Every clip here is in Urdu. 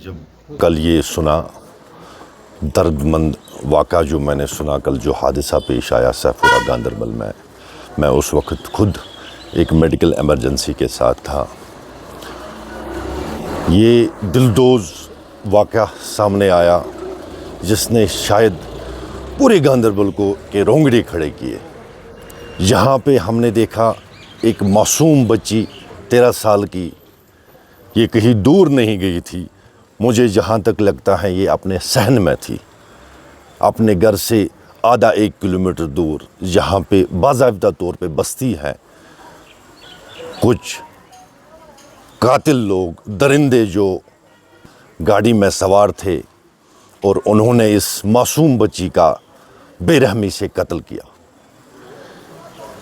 جب کل یہ سنا درد مند واقعہ جو میں نے سنا، کل جو حادثہ پیش آیا سیفورہ گاندربل میں اس وقت خود ایک میڈیکل ایمرجنسی کے ساتھ تھا۔ یہ دلدوز واقعہ سامنے آیا جس نے شاید پورے گاندربل کو کے رونگٹے کھڑے کیے۔ جہاں پہ ہم نے دیکھا ایک معصوم بچی 13 سال کی، یہ کہیں دور نہیں گئی تھی، مجھے جہاں تک لگتا ہے یہ اپنے صحن میں تھی، اپنے گھر سے آدھا 1 کلومیٹر دور، جہاں پہ باضابطہ طور پہ بستی ہے۔ کچھ قاتل لوگ، درندے جو گاڑی میں سوار تھے اور انہوں نے اس معصوم بچی کا بے رحمی سے قتل کیا۔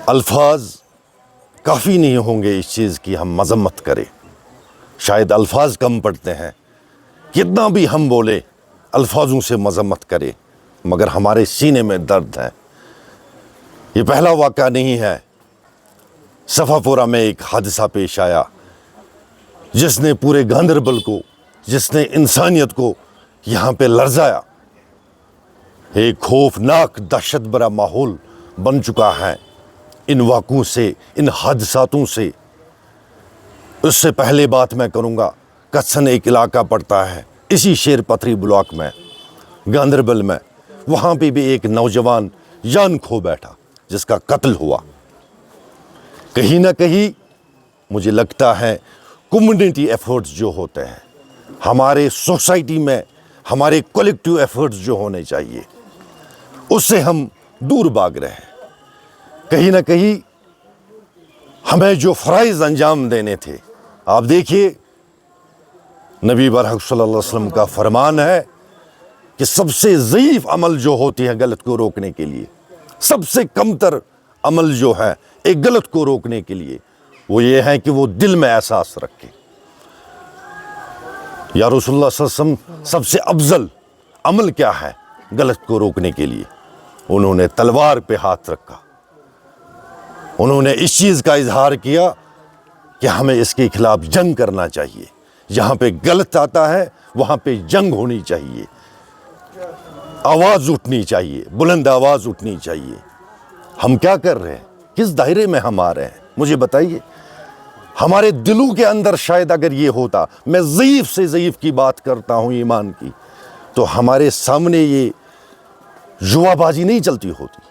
الفاظ کافی نہیں ہوں گے اس چیز کی ہم مذمت کریں، شاید الفاظ کم پڑتے ہیں، کتنا بھی ہم بولے الفاظوں سے مذمت کرے، مگر ہمارے سینے میں درد ہے۔ یہ پہلا واقعہ نہیں ہے۔ صفاپورہ میں ایک حادثہ پیش آیا جس نے پورے گاندربل کو، جس نے انسانیت کو یہاں پہ لرزایا۔ ایک خوفناک دہشت بھرا ماحول بن چکا ہے ان واقعوں سے، ان حادثاتوں سے۔ اس سے پہلے بات میں کروں گا، کچھن ایک علاقہ پڑتا ہے اسی شیر پتھری بلاک میں، گاندربل میں، وہاں پہ بھی ایک نوجوان جان کھو بیٹھا جس کا قتل ہوا۔ کہیں نہ کہیں مجھے لگتا ہے کمیونٹی ایفرٹس جو ہوتے ہیں ہمارے سوسائٹی میں، ہمارے کولیکٹیو ایفرٹس جو ہونے چاہیے، اس سے ہم دور بھاگ رہے ہیں۔ کہیں نہ کہیں ہمیں جو فرائض انجام دینے تھے، آپ دیکھیے نبی برحق صلی اللہ علیہ وسلم کا فرمان ہے کہ سب سے ضعیف عمل جو ہوتی ہے غلط کو روکنے کے لیے، سب سے کمتر عمل جو ہے ایک غلط کو روکنے کے لیے، وہ یہ ہے کہ وہ دل میں احساس رکھے۔ یا رسول اللہ صلی اللہ علیہ وسلم سب سے افضل عمل کیا ہے غلط کو روکنے کے لیے؟ انہوں نے تلوار پہ ہاتھ رکھا، انہوں نے اس چیز کا اظہار کیا کہ ہمیں اس کے خلاف جنگ کرنا چاہیے، جہاں پہ غلط آتا ہے وہاں پہ جنگ ہونی چاہیے، آواز اٹھنی چاہیے، بلند آواز اٹھنی چاہیے۔ ہم کیا کر رہے ہیں؟ کس دائرے میں ہم آ رہے ہیں؟ مجھے بتائیے۔ ہمارے دلوں کے اندر شاید اگر یہ ہوتا، میں ضعیف سے ضعیف کی بات کرتا ہوں ایمان کی، تو ہمارے سامنے یہ جوا بازی نہیں چلتی ہوتی۔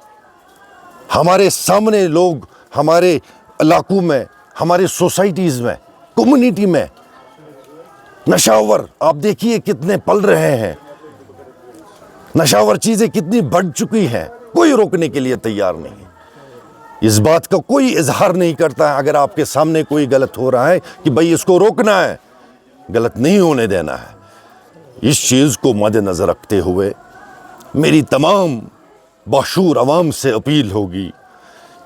ہمارے سامنے لوگ ہمارے علاقوں میں، ہمارے سوسائٹیز میں، کمیونٹی میں نشاور آپ دیکھیے کتنے پل رہے ہیں، نشاور چیزیں کتنی بڑھ چکی ہیں، کوئی روکنے کے لیے تیار نہیں۔ اس بات کا کوئی اظہار نہیں کرتا ہے اگر آپ کے سامنے کوئی غلط ہو رہا ہے کہ بھئی اس کو روکنا ہے، غلط نہیں ہونے دینا ہے۔ اس چیز کو مد نظر رکھتے ہوئے میری تمام باشعور عوام سے اپیل ہوگی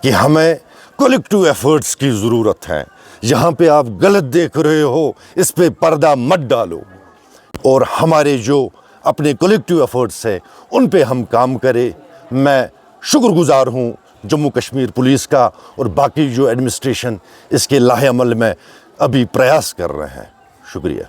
کہ ہمیں کولیکٹیو ایفرٹس کی ضرورت ہے۔ جہاں پہ آپ غلط دیکھ رہے ہو اس پہ پردہ مت ڈالو، اور ہمارے جو اپنے کولیکٹیو ایفرٹس ہیں ان پہ ہم کام کریں۔ میں شکر گزار ہوں جموں کشمیر پولیس کا اور باقی جو ایڈمنسٹریشن اس کے لاہ عمل میں ابھی پریاس کر رہے ہیں۔ شکریہ۔